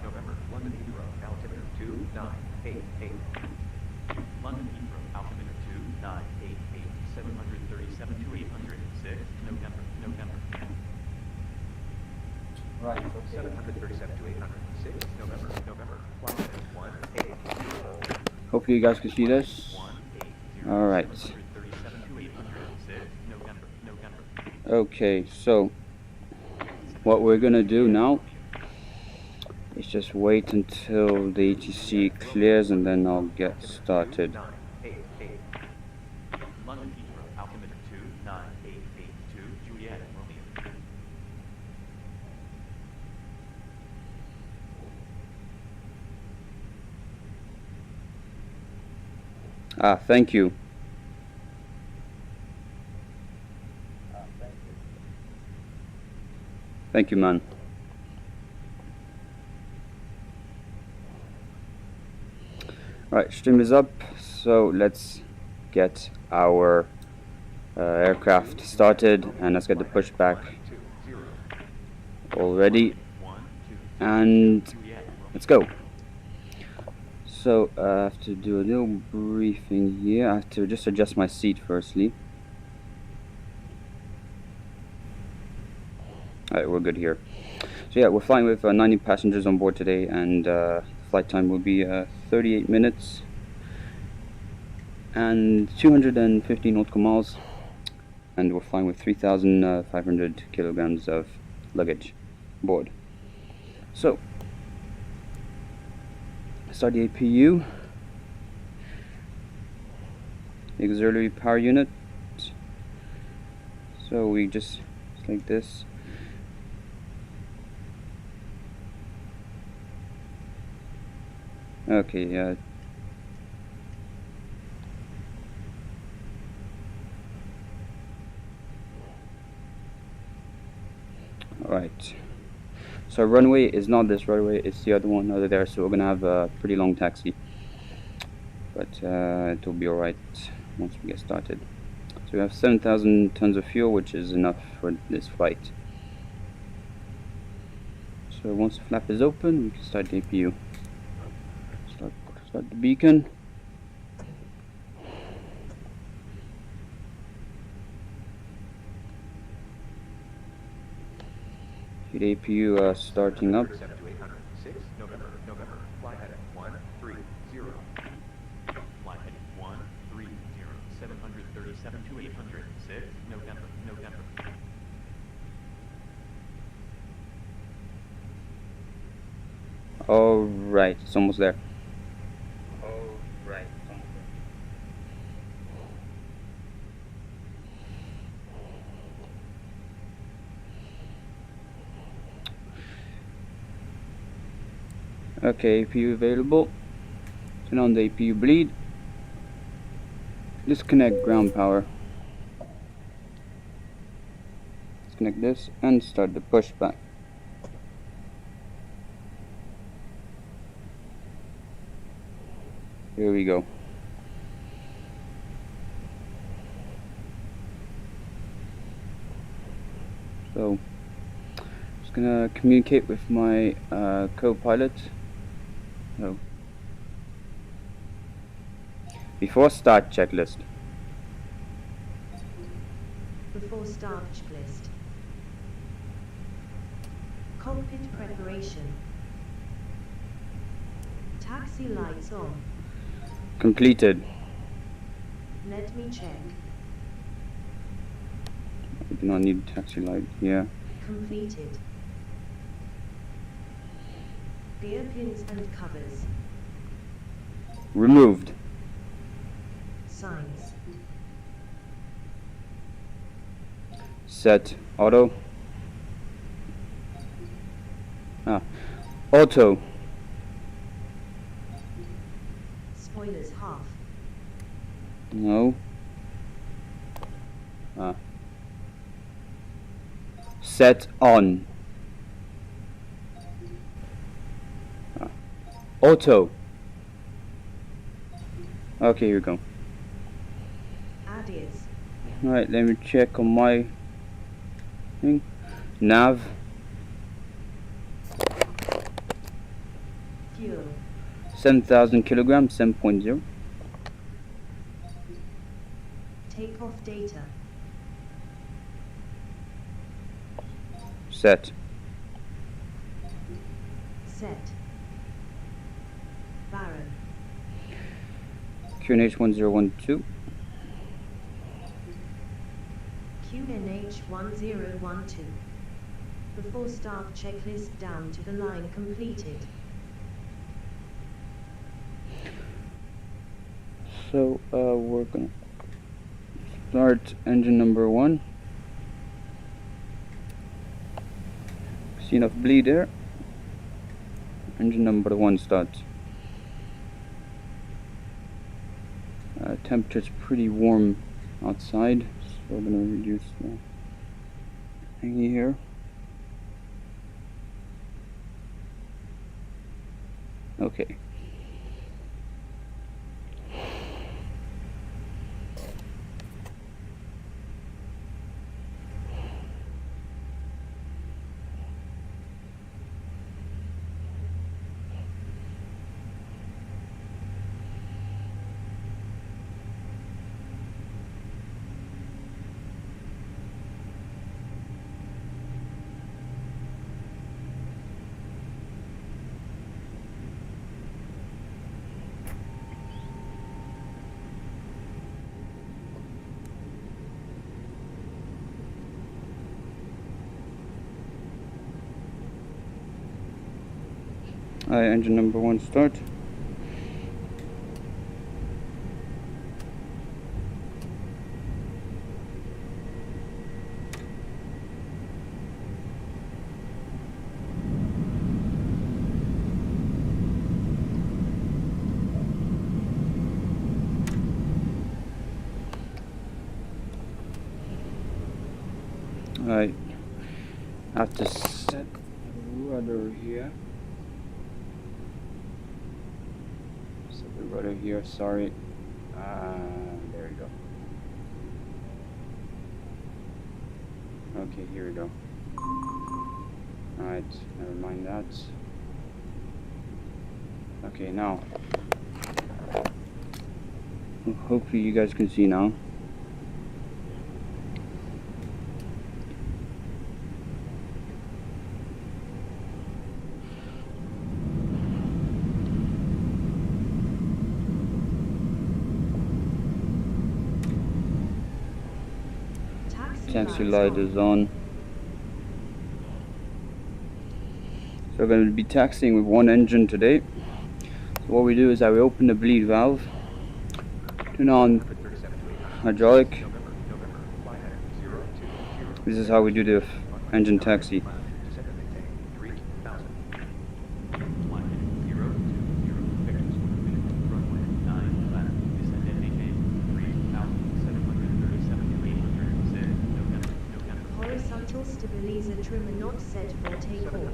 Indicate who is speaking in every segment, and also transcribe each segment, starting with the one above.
Speaker 1: November, London Heathrow, altimeter 2988. London Heathrow, altimeter 2988, 737 to 806, November.
Speaker 2: Right.
Speaker 1: 737 to 806, November, flight 180.
Speaker 2: Hopefully you guys can see this. Alright. Okay, so what we're gonna do now is just wait until the ATC clears and then I'll get started.
Speaker 1: London Heathrow, altimeter 29882, Juliet Romeo.
Speaker 2: Thank you. Thank you, man. Alright, stream is up, so let's get our aircraft started and let's get the pushback all ready and let's go. So I have to do a little briefing here. I have to just adjust my seat firstly. Alright, we're good here. So yeah, we're flying with 90 passengers on board today, and flight time will be 38 minutes and 250 nautical miles, and we're flying with 3,500 kilograms of luggage aboard. So start the APU, auxiliary power unit. So we just like this. Okay, alright. So runway is not this runway, it's the other one over there, so we're gonna have a pretty long taxi. But it'll be alright once we get started. So we have 7,000 tons of fuel, which is enough for this flight. So once the flap is open, we can start the APU. Start the beacon. The APU starting up.
Speaker 1: November, flight heading 130. Flight heading 130, 737 to 806, November.
Speaker 2: Alright, it's almost there. Okay, APU available. Turn on the APU bleed. Disconnect ground power. Disconnect this and start the pushback. Here we go. So, just gonna communicate with my co-pilot. So, before start checklist.
Speaker 3: Before start checklist. Cockpit preparation. Taxi lights on.
Speaker 2: Completed.
Speaker 3: Let me check.
Speaker 2: I do not need taxi light here.
Speaker 3: Completed. Gear pins and covers.
Speaker 2: Removed.
Speaker 3: Signs.
Speaker 2: Set auto. Auto.
Speaker 3: Spoilers half.
Speaker 2: No. Set on. Auto. Okay, here we go.
Speaker 3: Adios.
Speaker 2: Alright, let me check on my thing. Nav.
Speaker 3: Fuel.
Speaker 2: 7,000 kilograms, 7.0.
Speaker 3: Takeoff data.
Speaker 2: Set.
Speaker 3: Set. Baron.
Speaker 2: QNH 1012.
Speaker 3: QNH 1012. Before start checklist down to the line completed.
Speaker 2: So we're gonna start engine number 1. See enough bleed there. Engine number 1 starts. Temperature's pretty warm outside, so we're gonna reduce the thingy here. Okay. Engine number 1 start. I have to set the rudder here. Set the rudder here, sorry. There we go. Okay, here we go. Alright, never mind that. Okay, now. Hopefully you guys can see now. Taxi light is on. So we're going to be taxiing with one engine today. So what we do is that we open the bleed valve, turn on hydraulic. This is how we do the engine taxi.
Speaker 3: Stabilizer trimmer not set for takeoff.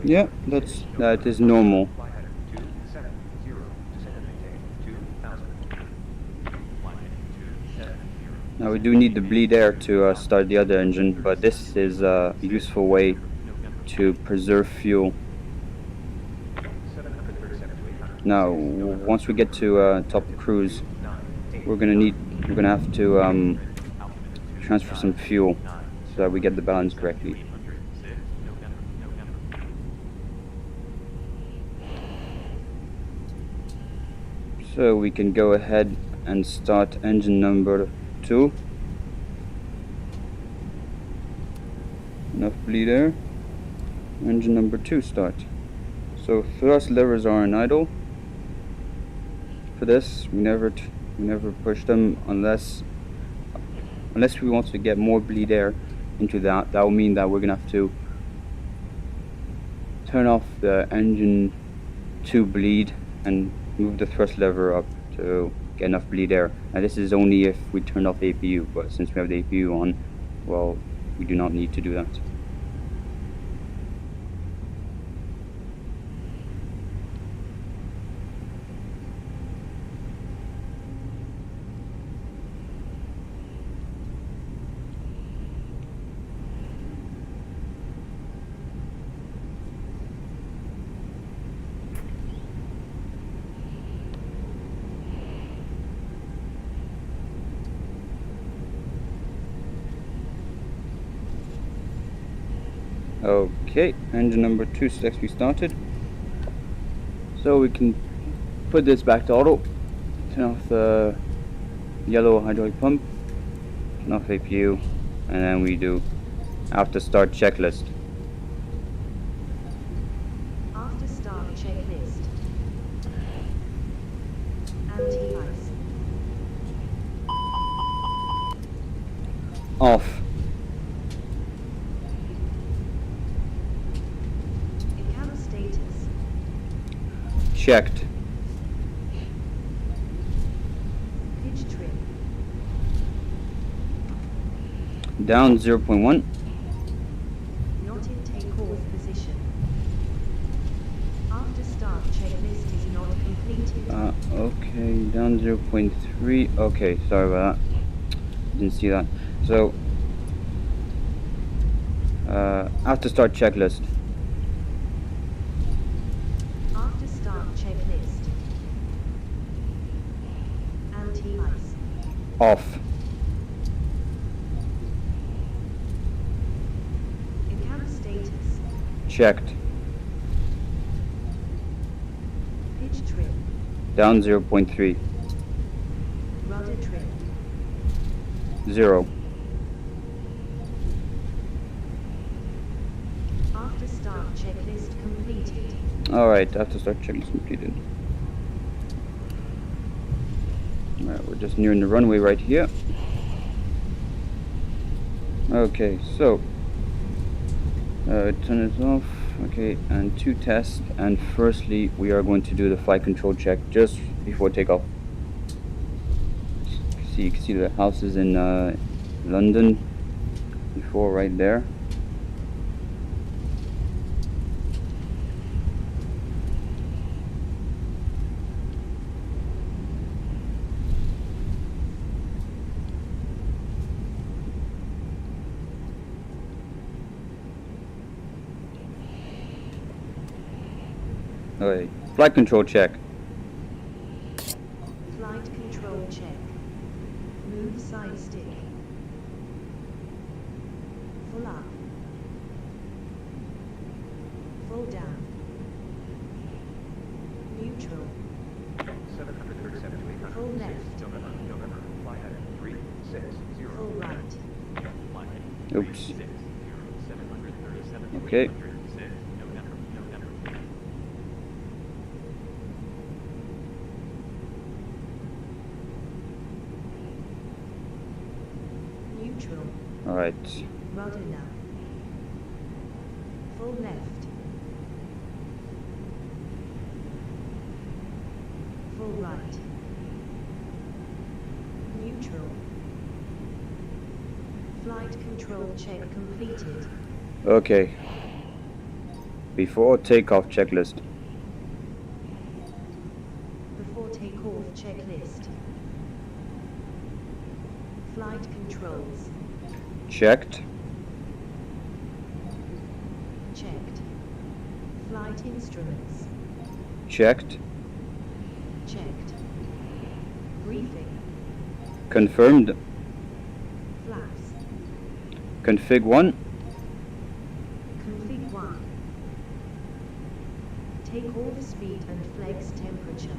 Speaker 2: Yeah, that is normal. Now we do need the bleed air to start the other engine, but this is a useful way to preserve fuel. Now, once we get to top of cruise, we're gonna have to transfer some fuel so that we get the balance correctly. So we can go ahead and start engine number 2. Enough bleed air. Engine number 2 start. So thrust levers are in idle. For this, we never push them unless we want to get more bleed air into that. That will mean that we're gonna have to turn off the engine 2 bleed and move the thrust lever up to get enough bleed air. Now this is only if we turn off the APU, but since we have the APU on, well, we do not need to do that. Okay, engine number 2 successfully started. So we can put this back to auto, turn off the yellow hydraulic pump, turn off APU, and then we do after start checklist.
Speaker 3: After start checklist. Anti-ice.
Speaker 2: Off.
Speaker 3: Cam status.
Speaker 2: Checked.
Speaker 3: Pitch trim.
Speaker 2: Down 0.1.
Speaker 3: Not in takeoff position. After start checklist is not completed.
Speaker 2: Okay, down 0.3. Okay, sorry about that. Didn't see that. So, after start checklist.
Speaker 3: After start checklist. Anti-ice.
Speaker 2: Off.
Speaker 3: Cam status.
Speaker 2: Checked.
Speaker 3: Pitch trim.
Speaker 2: Down 0.3.
Speaker 3: Rudder trim.
Speaker 2: 0.
Speaker 3: After start checklist completed.
Speaker 2: Alright, after start checklist completed. Alright, we're just nearing the runway right here. Okay, so turn it off. Okay, and 2 tests, and firstly we are going to do the flight control check just before takeoff. You can see the houses in London before right there. Okay, flight control check.
Speaker 3: Flight control check. Move side stick. Full up. Full down. Neutral.
Speaker 1: 737 to 800.
Speaker 3: Full left.
Speaker 1: November. Fly heading 360.
Speaker 3: Full right.
Speaker 1: Fly heading
Speaker 2: Oops.
Speaker 1: 360. 737 to
Speaker 2: Okay.
Speaker 1: 800. 6 November.
Speaker 3: Neutral.
Speaker 2: Alright.
Speaker 3: Rudder now. Full left. Full right. Neutral. Flight control check completed.
Speaker 2: Okay. Before takeoff checklist.
Speaker 3: Before takeoff checklist. Flight controls.
Speaker 2: Checked.
Speaker 3: Checked. Flight instruments.
Speaker 2: Checked.
Speaker 3: Checked. Briefing.
Speaker 2: Confirmed.
Speaker 3: Flaps.
Speaker 2: Config 1.
Speaker 3: Config 1. Takeoff speed and flex temperature.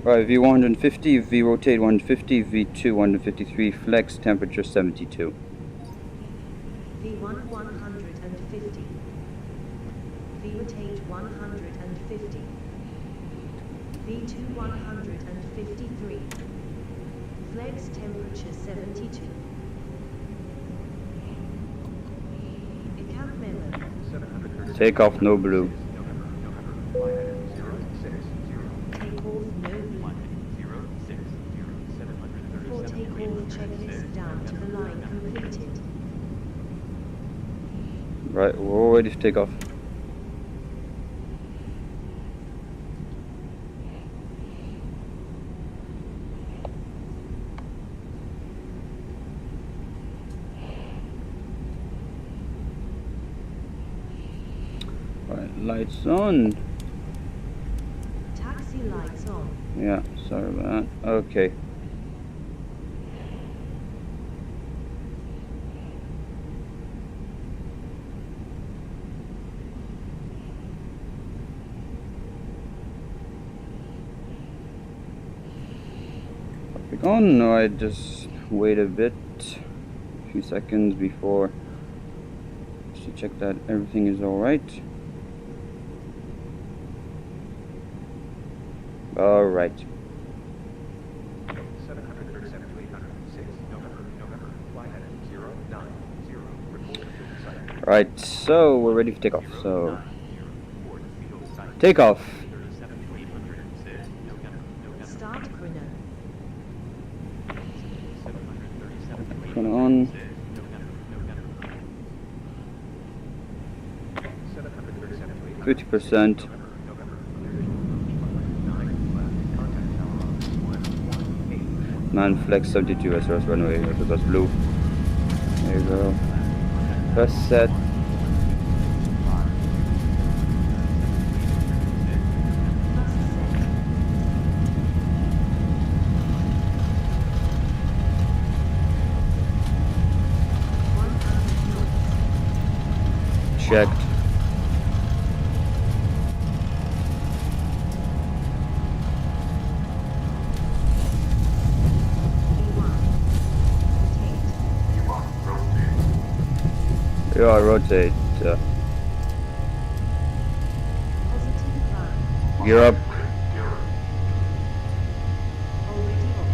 Speaker 2: Right, V150, V rotate 150, V2 153, flex temperature 72.
Speaker 3: V1 150. V rotate 150. V2 153. Flex temperature 72. Account memo.
Speaker 1: 737.
Speaker 2: Takeoff no blue.
Speaker 1: November. Fly heading 060.
Speaker 3: Takeoff no
Speaker 1: Fly
Speaker 3: blue.
Speaker 1: heading 060.
Speaker 3: Before
Speaker 1: 737 to
Speaker 3: takeoff
Speaker 1: 800.
Speaker 3: checklist down to the line completed.
Speaker 2: Right, we're all ready for takeoff. Right, lights on.
Speaker 3: Taxi lights on.
Speaker 2: Yeah, sorry about that. Okay. Oh no, I just wait a bit, a few seconds before, just to check that everything is alright. Alright.
Speaker 1: 737 to 806, November, flight heading 090, report to the site.
Speaker 2: Alright, so we're ready for takeoff, so
Speaker 1: 090, field site.
Speaker 2: takeoff.
Speaker 1: 37 to 806, November.
Speaker 3: Start chrono.
Speaker 1: 737 to
Speaker 2: Turn it on. 50%. Man flex 72 SRS runway, that's blue. There you go. First set. Checked. Yeah, rotate.
Speaker 3: Positive climb.
Speaker 2: Gear up.
Speaker 3: Already off.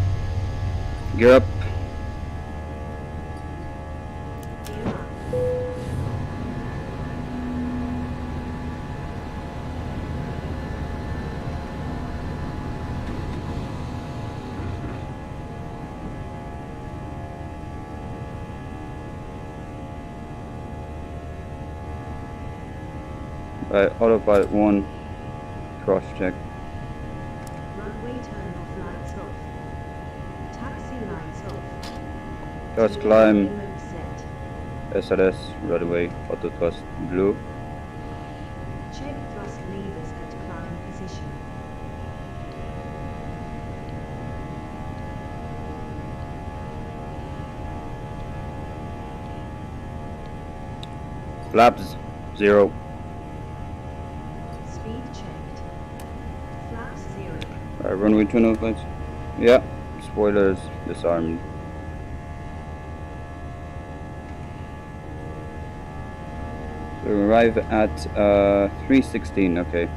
Speaker 2: Gear up.
Speaker 3: Gear up.
Speaker 2: Right, autopilot 1. Cross check.
Speaker 3: Runway turn off, lights off. Taxi lights off.
Speaker 2: First climb.
Speaker 3: Remote set.
Speaker 2: SLS, runway, auto thrust blue.
Speaker 3: Check thrust levers at climb position.
Speaker 2: Flaps 0.
Speaker 3: Speed checked. Flaps 0.
Speaker 2: Runway 20 lights. Yeah, spoilers disarmed. So we arrive at 316, okay.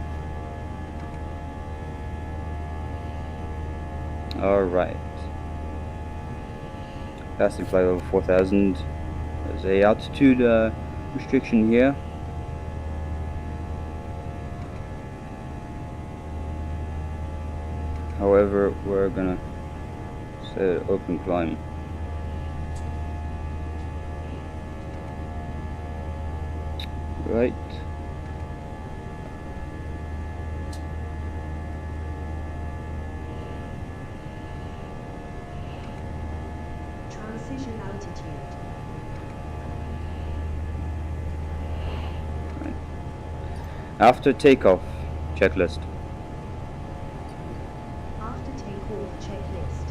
Speaker 2: Alright. Passing flight over 4,000. There's a altitude restriction here. However, we're gonna set an open climb. Right.
Speaker 3: Transition altitude.
Speaker 2: After takeoff, checklist.
Speaker 3: After takeoff checklist.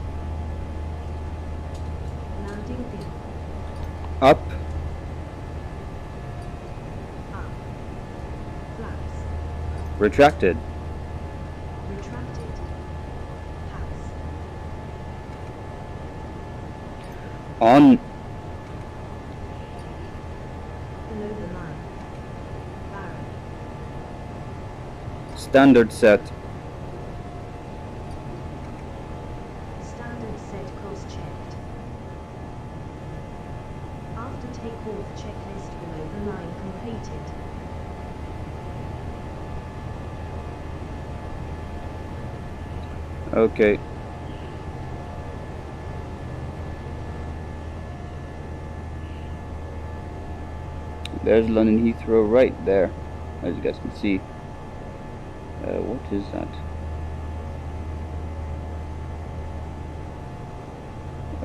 Speaker 3: Landing gear.
Speaker 2: Up,
Speaker 3: Up. Flaps.
Speaker 2: retracted,
Speaker 3: Retracted. Pass.
Speaker 2: on,
Speaker 3: Below the line. Barren.
Speaker 2: standard set,
Speaker 3: Standard set cross-checked. After takeoff checklist below the line completed.
Speaker 2: okay. There's London Heathrow right there, as you guys can see. What is that?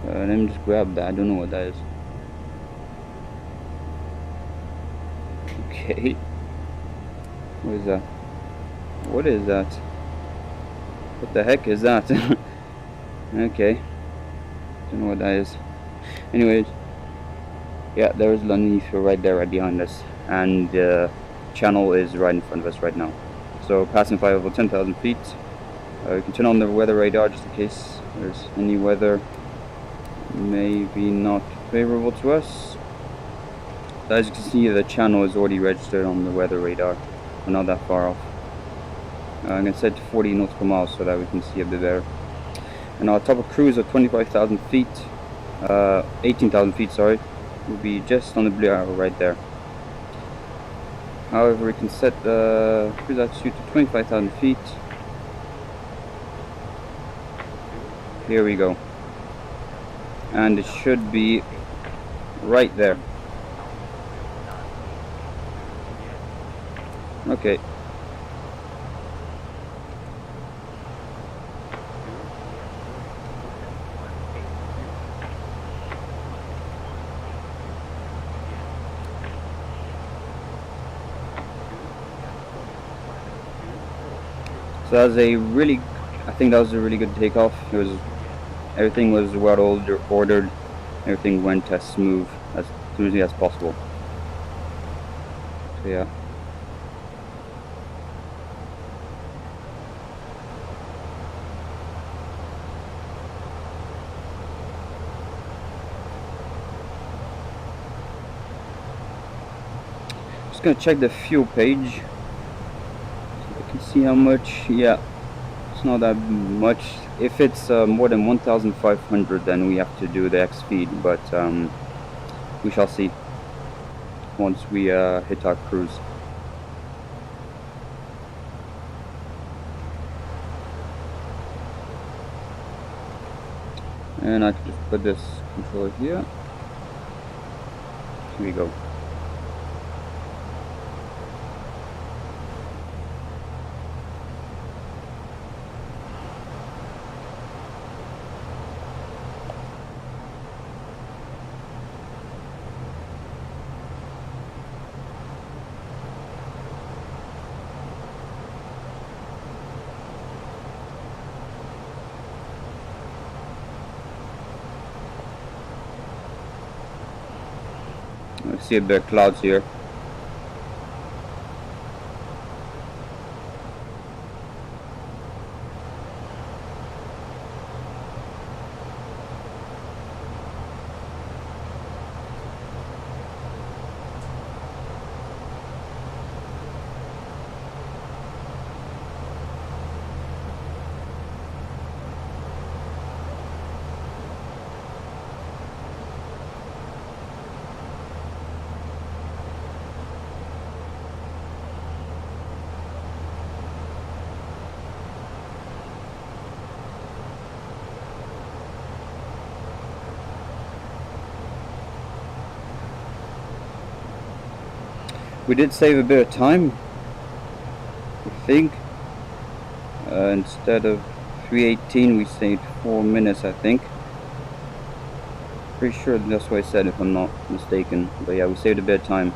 Speaker 2: Let me just grab that, I don't know what that is. Okay. What is that? What is that? What the heck is that? Okay. Don't know what that is. Anyways. Yeah, there is London Heathrow right there, right behind us. And the channel is right in front of us right now. So passing flight over 10,000 feet. You can turn on the weather radar just in case there's any weather maybe not favorable to us. So as you can see, the channel is already registered on the weather radar. We're not that far off. I'm going to set to 40 nautical miles so that we can see a bit better. And our top of cruise of 25,000 feet, 18,000 feet, sorry, will be just on the blue arrow right there. However, we can set the cruise altitude to 25,000 feet. Here we go. And it should be right there. Okay. So that was a really, I think that was a really good takeoff. It was, everything was well ordered. Everything went as smoothly as possible. So yeah. Just gonna check the fuel page. See how much. Yeah, it's not that much. If it's more than 1,500, then we have to do the X speed, but we shall see once we hit our cruise. And I can just put this controller here. Here we go. I see a bit of clouds here. We did save a bit of time, I think. Instead of 3:18, we saved 4 minutes, I think. Pretty sure that's what I said, if I'm not mistaken. But yeah, we saved a bit of time.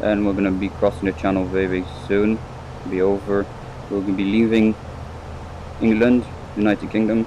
Speaker 2: And we're gonna be crossing the channel very, very soon. Be over. We're gonna be leaving England, United Kingdom.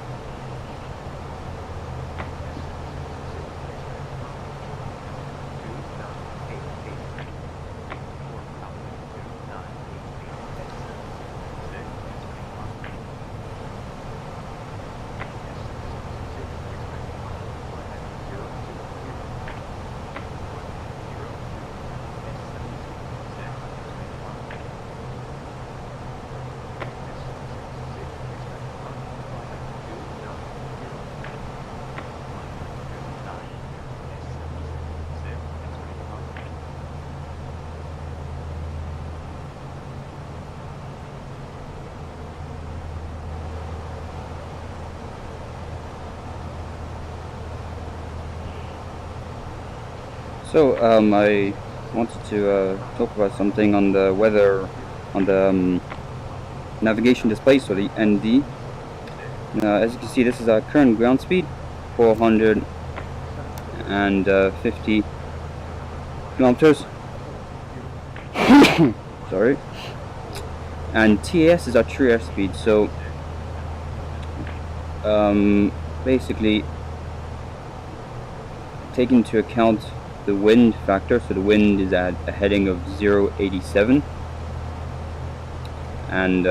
Speaker 2: So I wanted to talk about something on the weather, on the navigation display, so the ND. As you can see, this is our current ground speed, 450 kilometers. Sorry. And TAS is our true airspeed. So basically take into account the wind factor. So the wind is at a heading of 0.87, and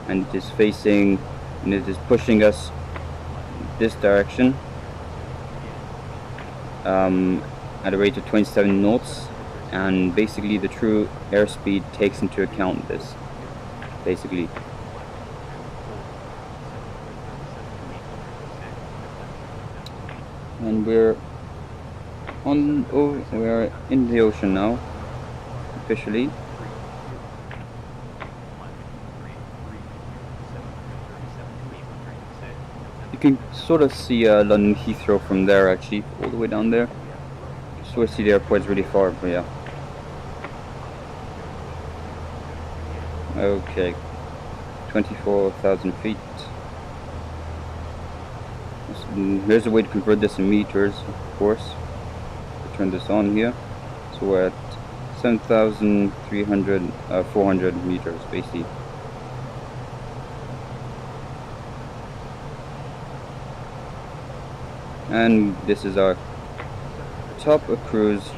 Speaker 2: it is facing, and it is pushing us this direction at a rate of 27 knots, and basically the true airspeed takes into account this, basically. And we're in the ocean now, officially. You can sort of see London Heathrow from there, actually, all the way down there. Sort of see the airport's really far, but yeah. Okay, 24,000 feet. Here's a way to convert this in meters, of course. Turn this on here. So we're at 400 meters, basically. And this is our top of cruise.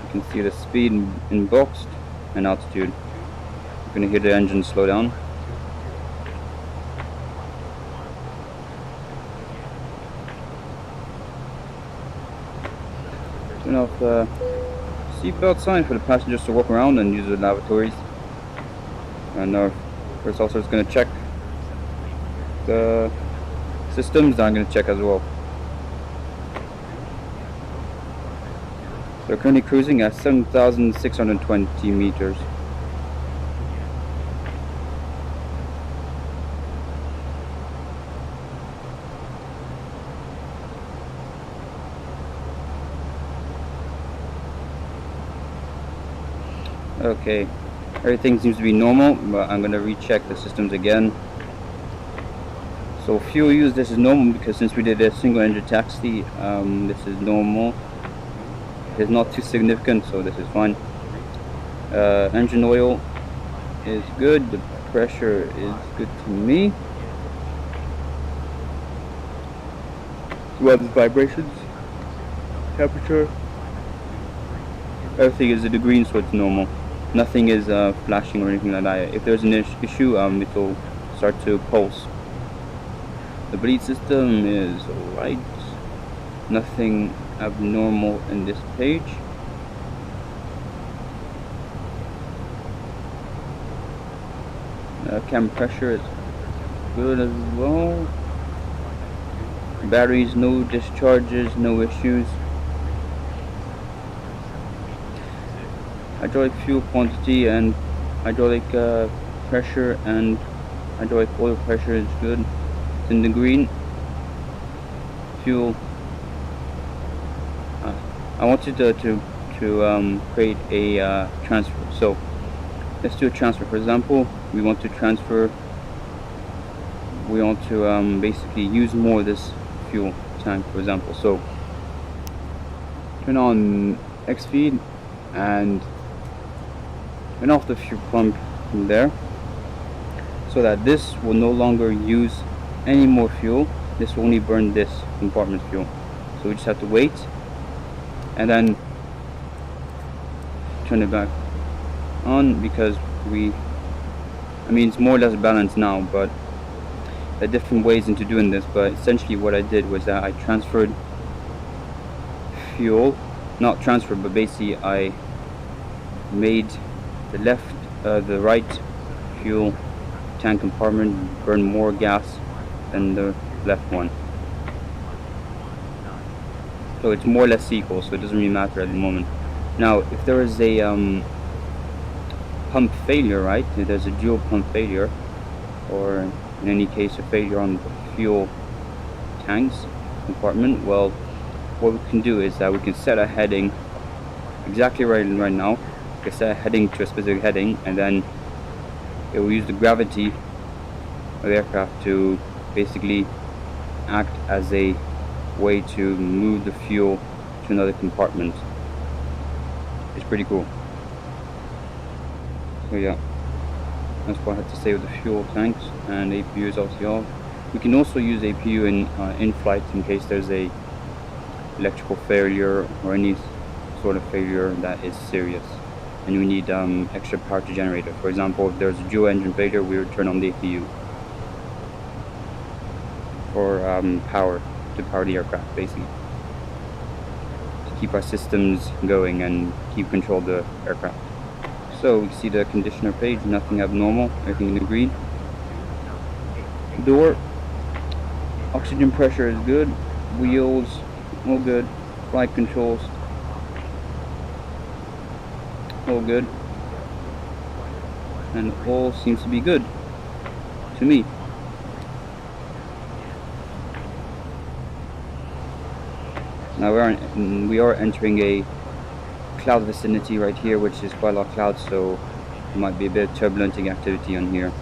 Speaker 2: You can see the speed in boxed and altitude. You're going to hear the engine slow down. Turn off the seatbelt sign for the passengers to walk around and use the lavatories. And our first officer is going to check the systems that I'm going to check as well. So we're currently cruising at 7,620 meters. Okay, everything seems to be normal, but I'm going to recheck the systems again. So fuel use, this is normal because since we did a single engine taxi, this is normal. It's not too significant, so this is fine. Engine oil is good, the pressure is good to me. Well, the vibrations, temperature, everything is in the green, so it's normal. Nothing is flashing or anything like that. If there's an issue, it will start to pulse. The bleed system is alright. Nothing abnormal in this page. Cam pressure is good as well. Batteries, no discharges, no issues. Hydraulic fuel quantity and hydraulic pressure and hydraulic oil pressure is good. It's in the green. Fuel. I wanted to create a transfer. So let's do a transfer. For example, we want to transfer. We want to basically use more of this fuel tank, for example. So turn on X feed and turn off the fuel pump from there, so that this will no longer use any more fuel. This will only burn this compartment fuel. So we just have to wait and then turn it back on, because it's more or less balanced now, but there are different ways into doing this. But essentially what I did was that I transferred fuel, not transferred, but basically I made the right fuel tank compartment burn more gas than the left one. So it's more or less equal, so it doesn't really matter at the moment. Now, if there is a pump failure, right? If there's a dual pump failure, or in any case a failure on the fuel tanks compartment, well, what we can do is that we can set a heading exactly right now. We can set a heading to a specific heading, and then it will use the gravity of the aircraft to basically act as a way to move the fuel to another compartment. it's pretty cool. So yeah, that's what I had to say with the fuel tanks, and APU is obviously off. We can also use APU in flight in case there's a electrical failure or any sort of failure that is serious, and we need extra power to generator. For example, if there's a dual engine failure, we would turn on the APU for power to power the aircraft, basically, to keep our systems going and keep control of the aircraft. So we see the conditioner page, nothing abnormal, everything in green. Door, oxygen pressure is good, wheels, all good, flight controls, all good, and all seems to be good to me. Now we are entering a cloud vicinity right here, which is quite a lot of clouds, so there might be a bit of turbulenting activity on here.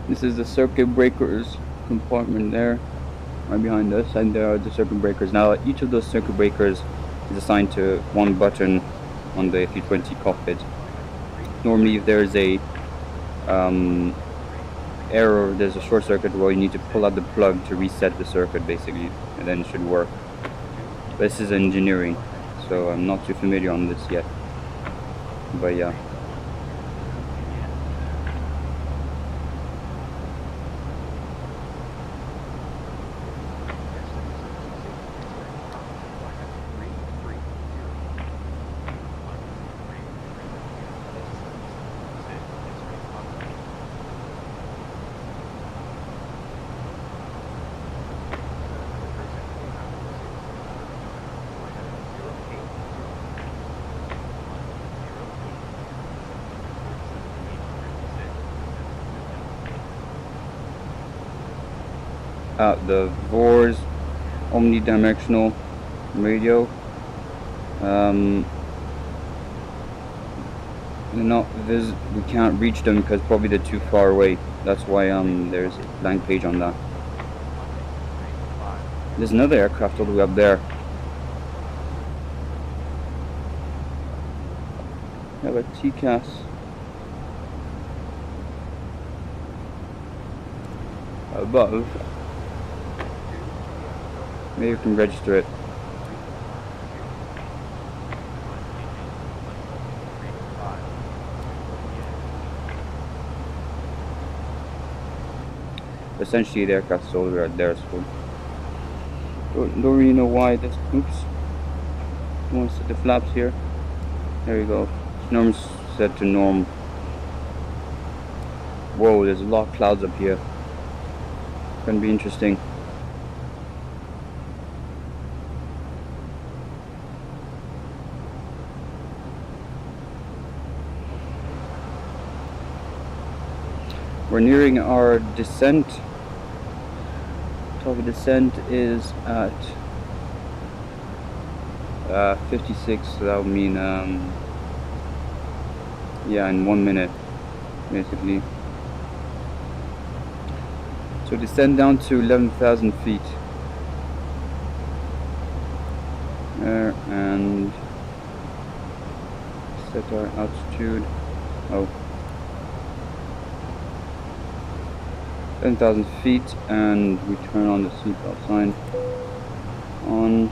Speaker 2: This is the circuit breakers compartment there, right behind us, and there are the circuit breakers. Now each of those circuit breakers is assigned to one button on the A320 cockpit. Normally if there's a error, there's a short circuit, where you need to pull out the plug to reset the circuit basically, and then it should work. This is engineering, so I'm not too familiar on this yet, but yeah. The VORs, omnidirectional radio. We can't reach them because probably they're too far away. That's why there's a blank page on that. There's another aircraft all the way up there. We have a CAS. Above. Maybe we can register it. Essentially the aircraft is over at there, so don't really know why this. Oops. You want to set the flaps here? There you go. Norm's set to norm. Whoa, there's a lot of clouds up here. Gonna be interesting. We're nearing our descent. Top of descent is at 56, so that would mean yeah, in 1 minute basically. So descend down to 11,000 feet there, and set our altitude. Oh, 10,000 feet, and we turn on the seatbelt sign on.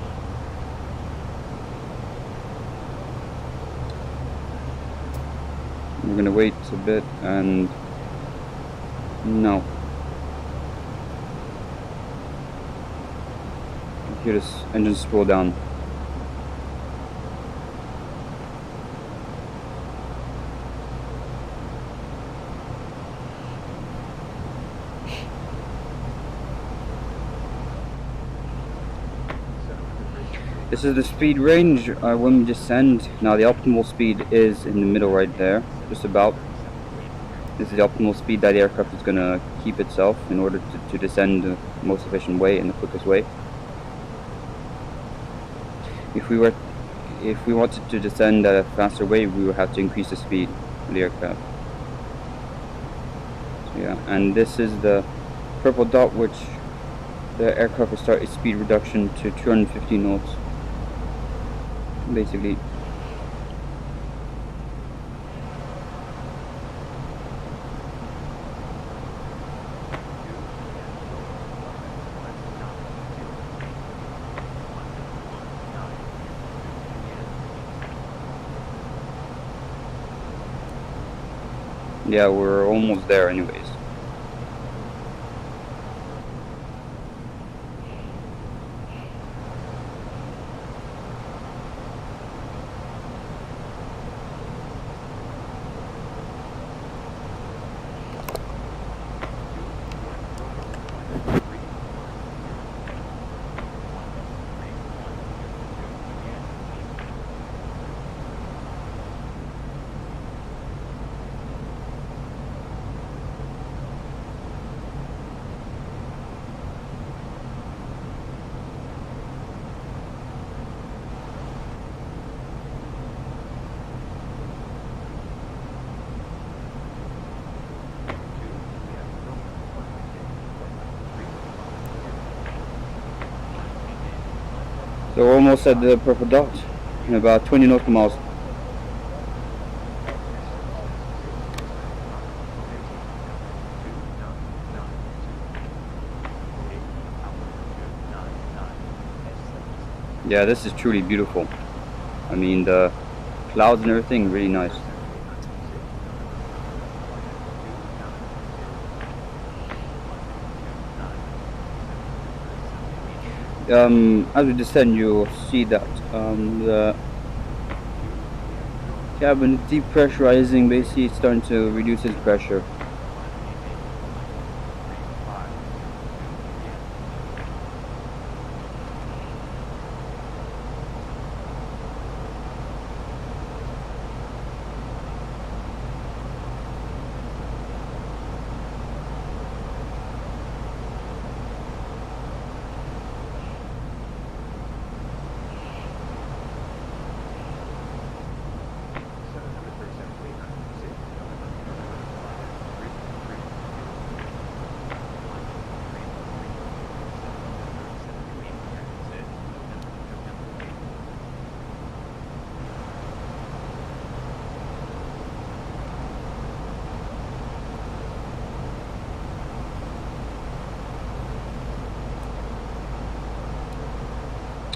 Speaker 2: We're gonna wait a bit, and no. Hear this engine slow down. This is the speed range when we descend. Now the optimal speed is in the middle right there, just about. This is the optimal speed that the aircraft is going to keep itself in order to descend the most efficient way and the quickest way. if we wanted to descend at a faster rate, we would have to increase the speed of the aircraft. So yeah, and this is the purple dot, which the aircraft will start its speed reduction to 250 knots, basically. Yeah, we're almost there anyways. So we're almost at the purple dot in about 20 nautical miles. Yeah, this is truly beautiful. I mean, the clouds and everything, really nice. As we descend, you'll see that the cabin is depressurizing. Basically, it's starting to reduce its pressure.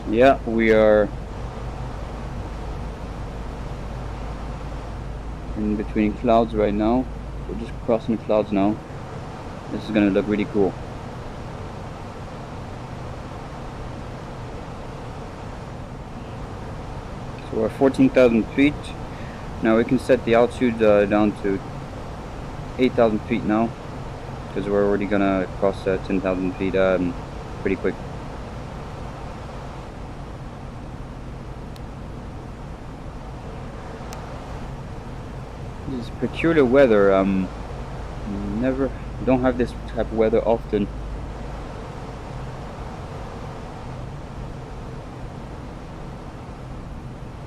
Speaker 2: Yeah, we are in between clouds right now. We're just crossing the clouds now. This is gonna look really cool. So we're at 14,000 feet. Now we can set the altitude down to 8,000 feet now, because we're already gonna cross 10,000 feet pretty quick. This is peculiar weather. Don't have this type of weather often.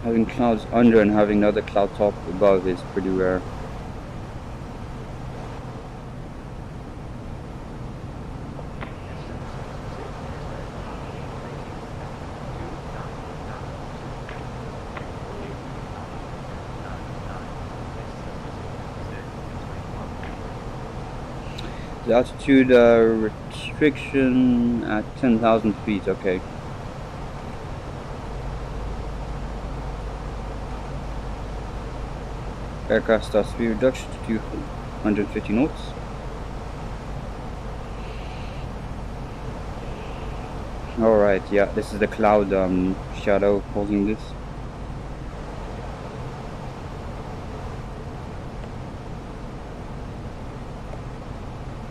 Speaker 2: Having clouds under and having another cloud top above is pretty rare. The altitude restriction at 10,000 feet, okay. Aircraft starts speed reduction to 250 knots. Alright, yeah, this is the cloud shadow causing this.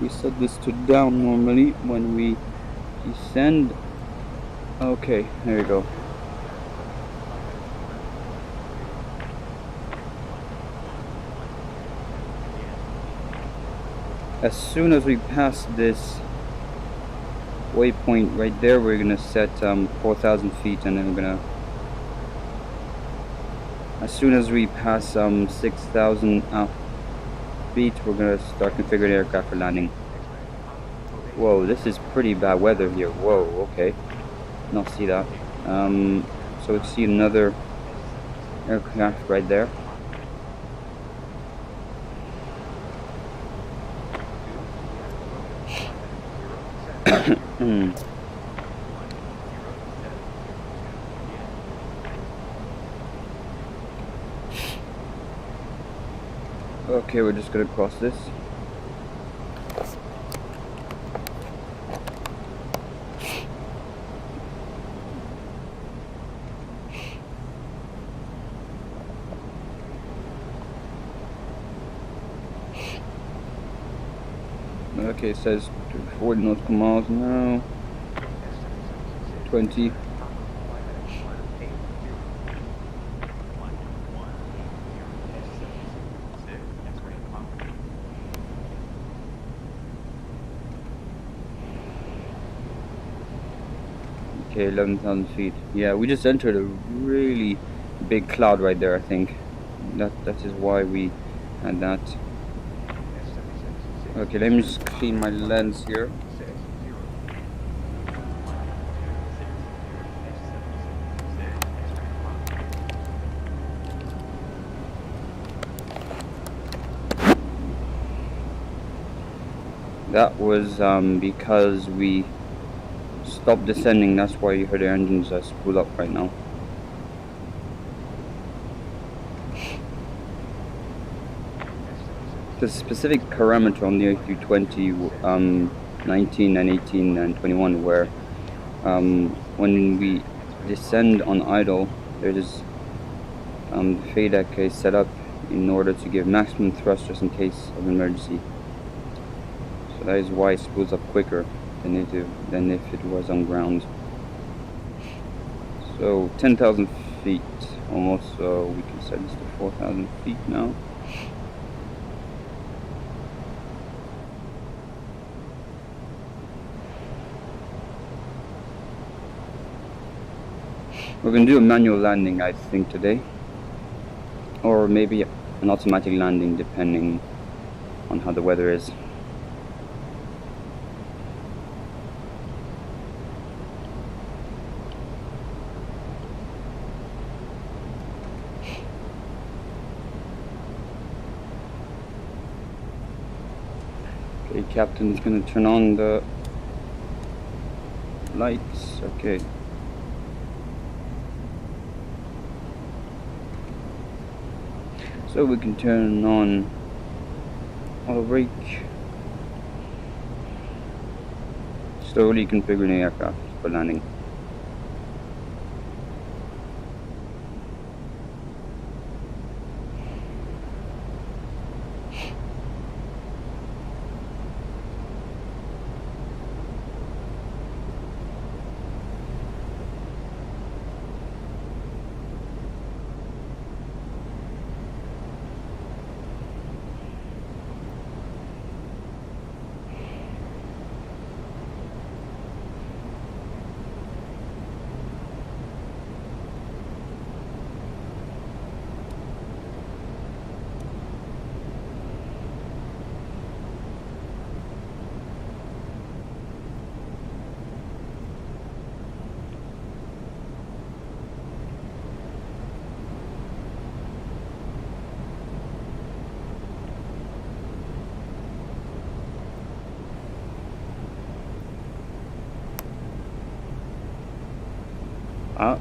Speaker 2: We set this to down normally when we descend. Okay, there we go. As soon as we pass this waypoint right there, we're gonna set 4,000 feet, and then we're gonna As soon as we pass 6,000 feet, we're gonna start configuring the aircraft for landing. Whoa, this is pretty bad weather here. Whoa, okay. Not see that. So we see another aircraft right there. Okay, we're just gonna cross this. Okay, it says 40 nautical miles now. 20. Okay, 11,000 feet. Yeah, we just entered a really big cloud right there, I think. That is why we had that. Okay, let me just clean my lens here. That was because we stopped descending. That's why you heard the engines spool up right now. The specific parameter on the A320 19 and 18 and 21 where when we descend on idle, there's the FADEC is set up in order to give maximum thrust just in case of emergency. So that is why it spools up quicker than if it was on ground. So 10,000 feet almost, so we can set this to 4,000 feet now. We're going to do a manual landing, I think, today. Or maybe an automatic landing, depending on how the weather is. Okay, Captain is going to turn on the lights. Okay. So we can turn on auto brake. Slowly configuring the aircraft for landing.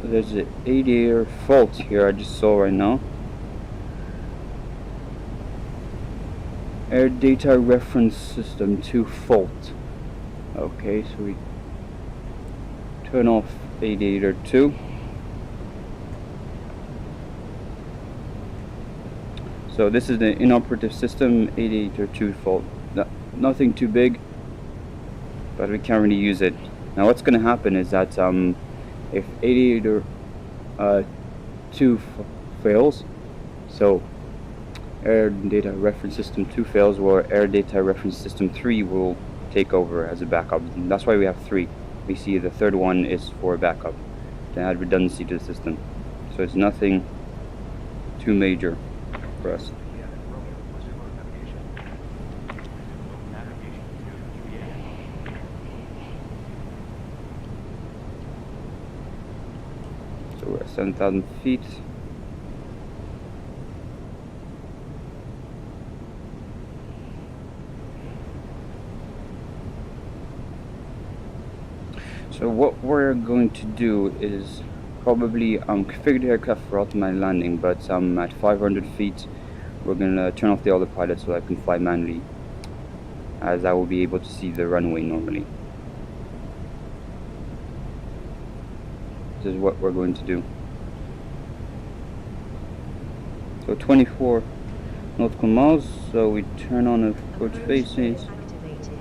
Speaker 2: There's an ADR fault here I just saw right now. Air data reference system 2 fault. Okay, so we turn off ADR 2. So this is the inoperative system ADR 2 fault. Nothing too big, but we can't really use it. Now what's going to happen is that if ADR 2 fails, so air data reference system 2 fails, or air data reference system 3 will take over as a backup. And that's why we have 3. We see the third one is for backup to add redundancy to the system. So it's nothing Q major for us.
Speaker 1: Juliet, Romeo, resume on navigation. Resume navigation to Juliet.
Speaker 2: So we're at 7,000 feet. So what we're going to do is probably configure the aircraft for automatic landing, but at 500 feet we're gonna turn off the autopilot so I can fly manually, as I will be able to see the runway normally. This is what we're going to do. So 24 nautical miles, so we turn on approach faces.
Speaker 3: Activated.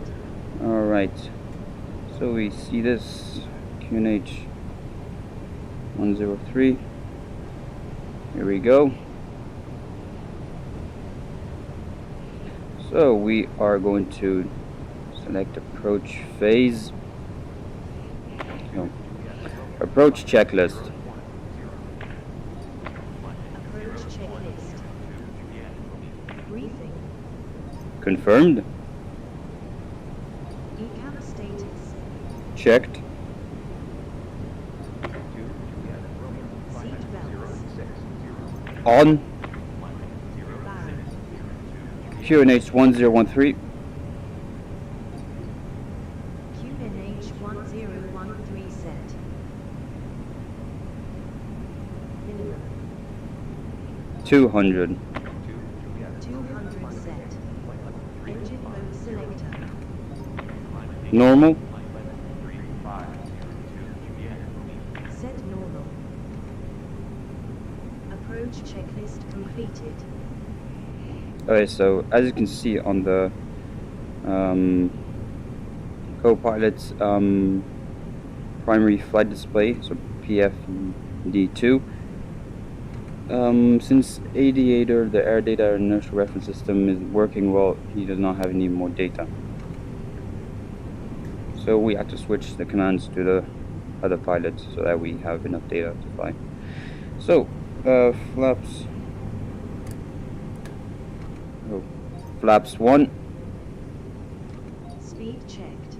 Speaker 2: Alright, so we see this QNH 103. Here we go. So we are going to select approach phase. So, approach checklist.
Speaker 3: Approach checklist. Briefing.
Speaker 2: Confirmed.
Speaker 3: ECAM status.
Speaker 2: Checked.
Speaker 3: Seat belts.
Speaker 2: On.
Speaker 3: Barrel.
Speaker 2: QNH 1013.
Speaker 3: QNH 1013 set. Minimum.
Speaker 2: 200.
Speaker 3: 200 set. Engine mode selector.
Speaker 2: Normal.
Speaker 3: Set normal. Approach checklist completed.
Speaker 2: Okay, so as you can see on the co-pilot's primary flight display, so PFD2, since Aviator, the air data inertial reference system, is working well, he does not have any more data. So we have to switch the commands to the other pilot so that we have enough data to fly. So, flaps. Oh, flaps 1.
Speaker 3: Speed checked.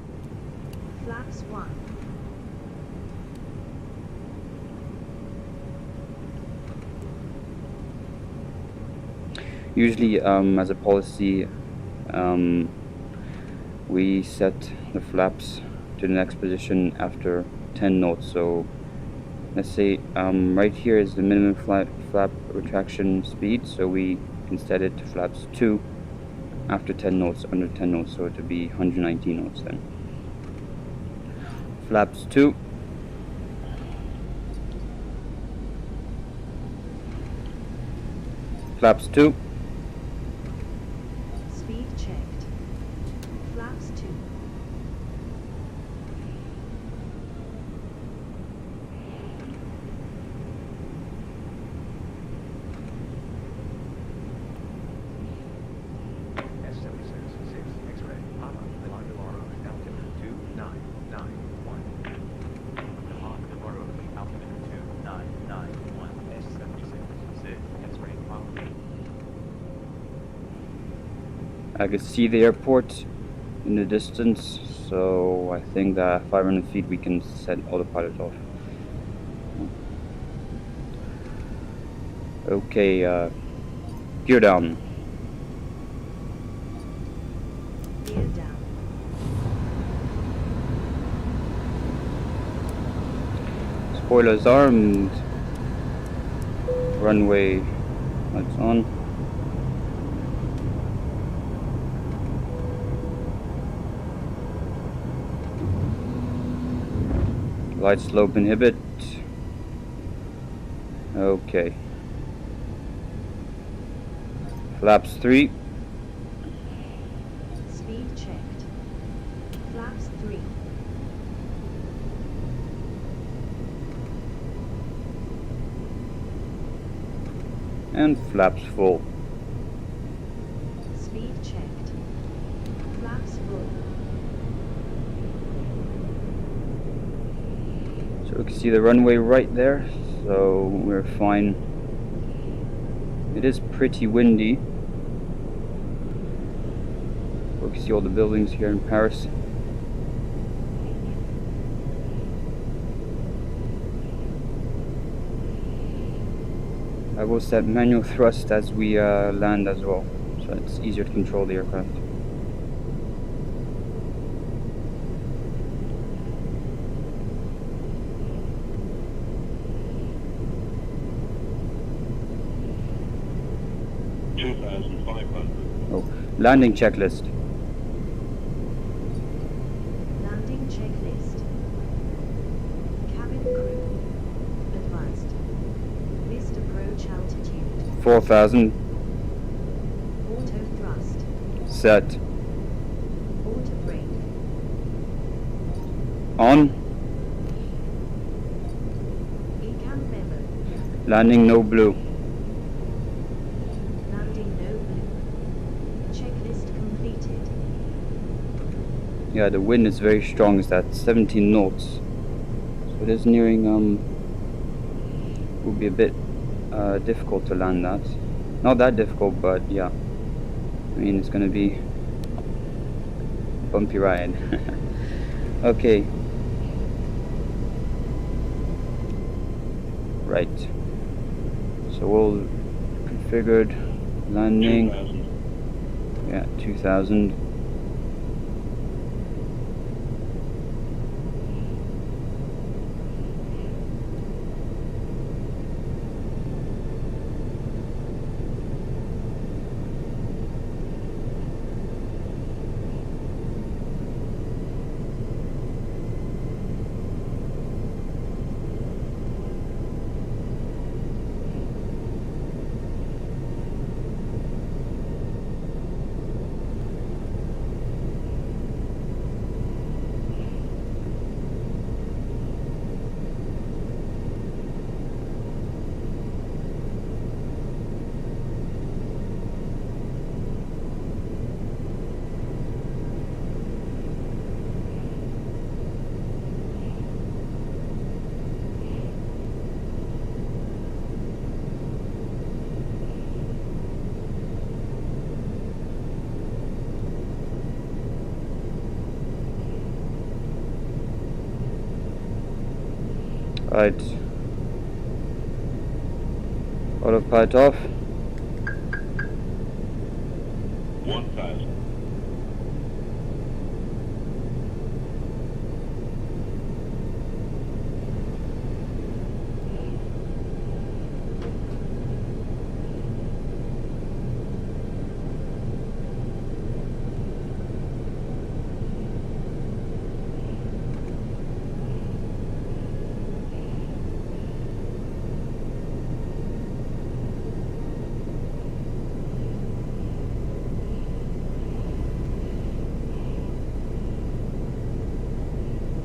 Speaker 3: Flaps 1.
Speaker 2: Usually, as a policy, we set the flaps to the next position after 10 knots. So let's say right here is the minimum flap retraction speed, so we can set it to flaps 2 after 10 knots, under 10 knots, so it would be 119 knots then. Flaps 2. Flaps 2.
Speaker 3: Speed checked. Flaps 2.
Speaker 1: S766 X-ray, Papa, Milano Laro, altitude 2991. Milano Laro, altitude 2991. S766 X-ray, Papa.
Speaker 2: I can see the airport in the distance, so I think that 500 feet we can set autopilot off. Okay, gear down.
Speaker 3: Gear down.
Speaker 2: Spoilers armed. Runway lights on. Light slope inhibit. Okay. Flaps 3.
Speaker 3: Speed checked. Flaps 3.
Speaker 2: And flaps full.
Speaker 3: Speed checked. Flaps full.
Speaker 2: So we can see the runway right there, so we're fine. It is pretty windy. You can see all the buildings here in Paris. I will set manual thrust as we land as well, so it's easier to control the aircraft. Oh, landing checklist.
Speaker 3: Landing checklist. Cabin crew. Advised. Missed approach altitude.
Speaker 2: 4,000.
Speaker 3: Auto thrust.
Speaker 2: Set.
Speaker 3: Auto brake.
Speaker 2: On.
Speaker 3: Ecam memo.
Speaker 2: Landing no blue.
Speaker 3: Landing no blue. Checklist completed.
Speaker 2: Yeah, the wind is very strong. It's at 17 knots. So it is nearing, will be a bit difficult to land that. Not that difficult, but yeah. I mean, it's gonna be a bumpy ride. Okay. Right. So we'll configured landing.
Speaker 4: 2,000.
Speaker 2: Yeah, 2,000. Right. Autopilot off.
Speaker 4: 1,000.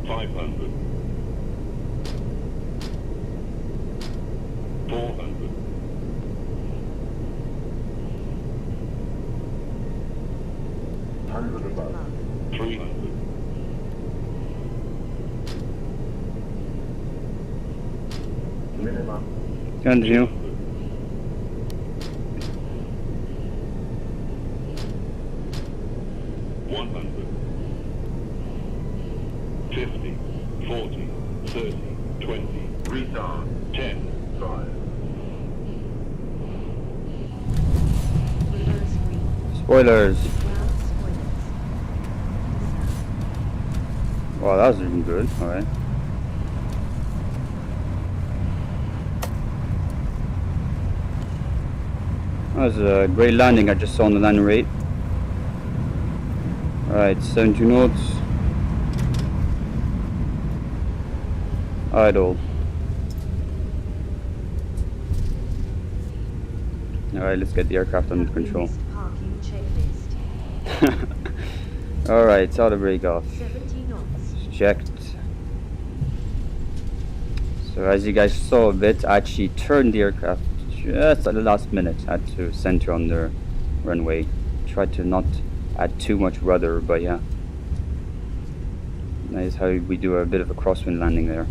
Speaker 4: 500. 400.
Speaker 1: 100 above.
Speaker 4: 300.
Speaker 1: 300. Minimum.
Speaker 2: Continue.
Speaker 4: 100. 50. 40. 30. 20.
Speaker 1: Retard.
Speaker 4: 10.
Speaker 1: 5.
Speaker 3: Reverse green.
Speaker 2: Spoilers.
Speaker 3: Ground spoilers.
Speaker 2: Wow, that was even good. Alright. That was a great landing I just saw on the landing rate. Alright, 72 knots. Idle. Alright, let's get the aircraft under control.
Speaker 3: Missed parking checklist.
Speaker 2: Alright, auto brake off.
Speaker 3: 70 knots.
Speaker 2: Checked. So as you guys saw a bit, I actually turned the aircraft just at the last minute. Had to center on the runway. Tried to not add too much rudder, but yeah. That is how we do a bit of a crosswind landing there.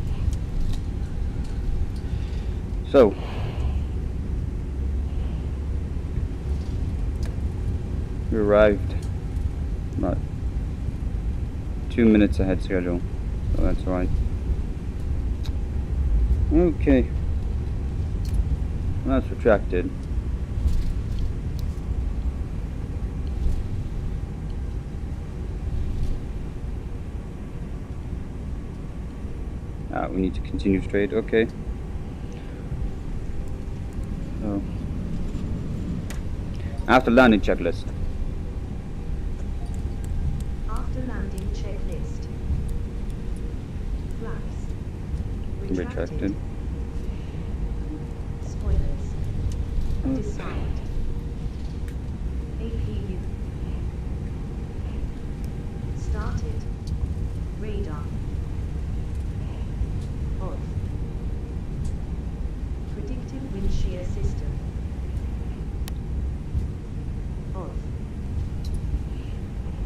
Speaker 2: So We arrived about 2 minutes ahead schedule, so that's alright. Okay, well, that's retracted. We need to continue straight. Okay. So after landing checklist.
Speaker 3: After landing checklist. Flaps.
Speaker 2: Retracted.
Speaker 3: Spoilers.
Speaker 2: Okay.
Speaker 3: Decide. APU. Started. Radar. Off. Predictive wind shear system. Off.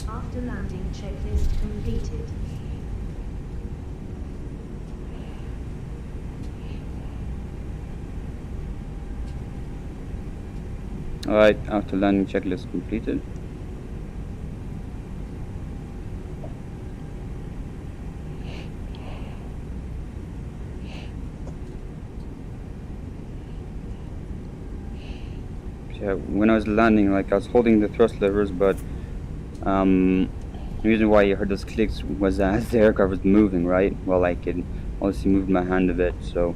Speaker 3: After landing checklist completed.
Speaker 2: Alright, after landing checklist completed. Yeah, when I was landing, like I was holding the thrust levers, but the reason why you heard those clicks was as the aircraft was moving, right? Well, I could obviously move my hand a bit, so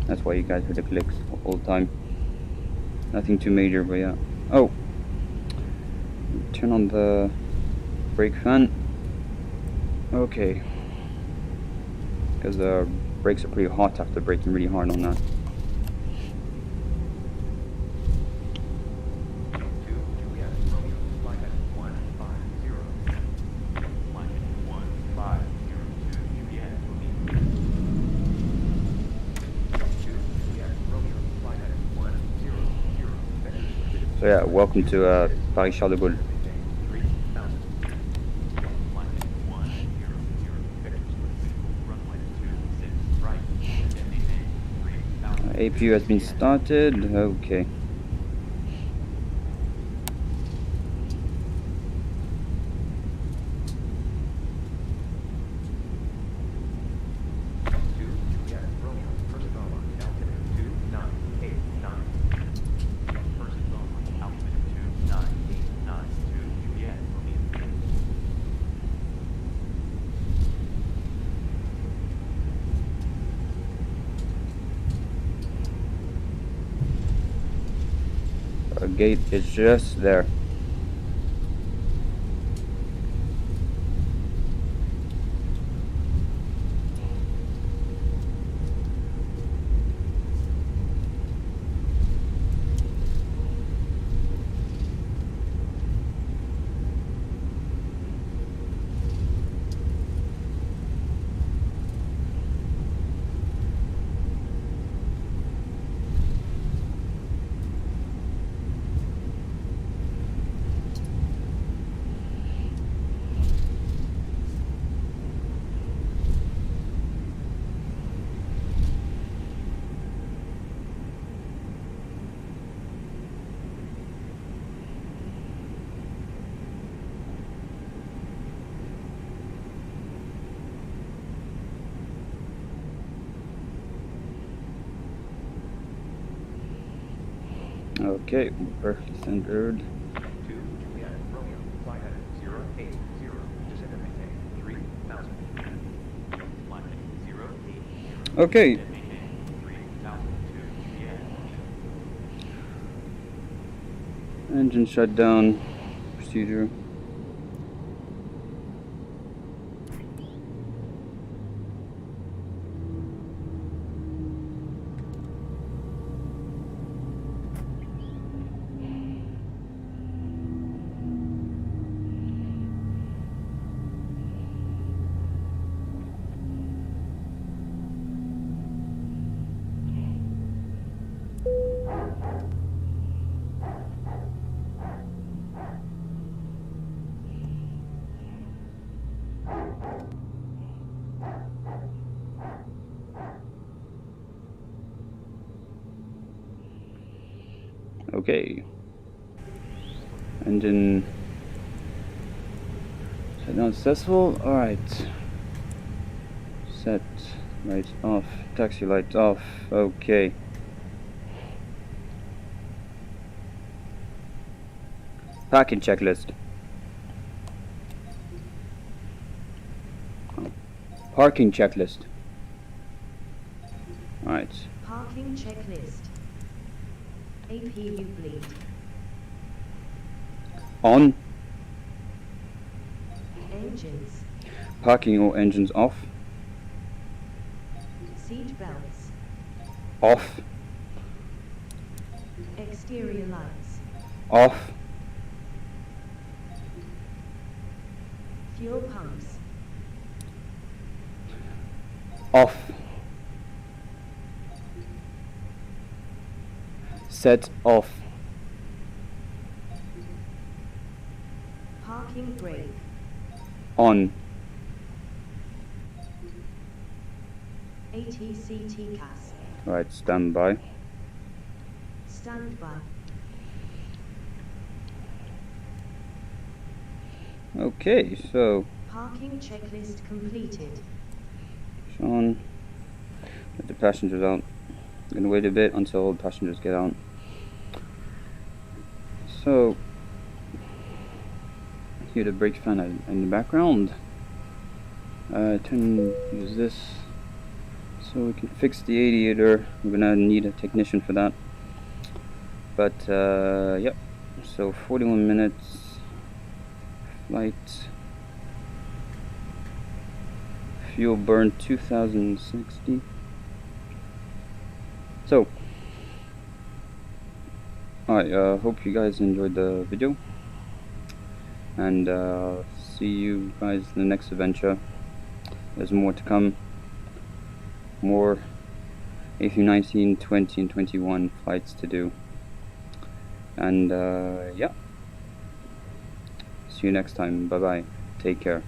Speaker 2: that's why you guys heard the clicks all the time. Nothing too major, but yeah. Oh, turn on the brake fan. Okay, because the brakes are pretty hot after braking really hard on that. So yeah, welcome to Paris Charles de Gaulle. APU has been started. Okay. Our gate is just there. Okay, perfectly centered. Okay. Engine shutdown procedure. Okay. Engine Not successful. Alright. Set lights off. Taxi lights off. Okay. Parking checklist. Parking checklist. Alright.
Speaker 3: Parking checklist. APU bleed.
Speaker 2: On.
Speaker 3: Engines.
Speaker 2: Parking or engines off.
Speaker 3: Seat belts.
Speaker 2: Off.
Speaker 3: Exterior lights.
Speaker 2: Off.
Speaker 3: Fuel pumps.
Speaker 2: Off. Set off.
Speaker 3: Parking brake.
Speaker 2: On.
Speaker 3: ATCT CAS.
Speaker 2: Right, stand by.
Speaker 3: Standby.
Speaker 2: Okay, so
Speaker 3: Parking checklist completed.
Speaker 2: Sean, let the passengers out. I'm gonna wait a bit until all the passengers get out. So, hear the brake fan in the background. Use this so we can fix the radiator. We're gonna need a technician for that. But yep. So 41 minutes. Flight. Fuel burn 2060. So, alright, hope you guys enjoyed the video, and see you guys in the next adventure. There's more to come, more A319, 20 and 21 flights to do, and yeah, see you next time. Bye bye, take care.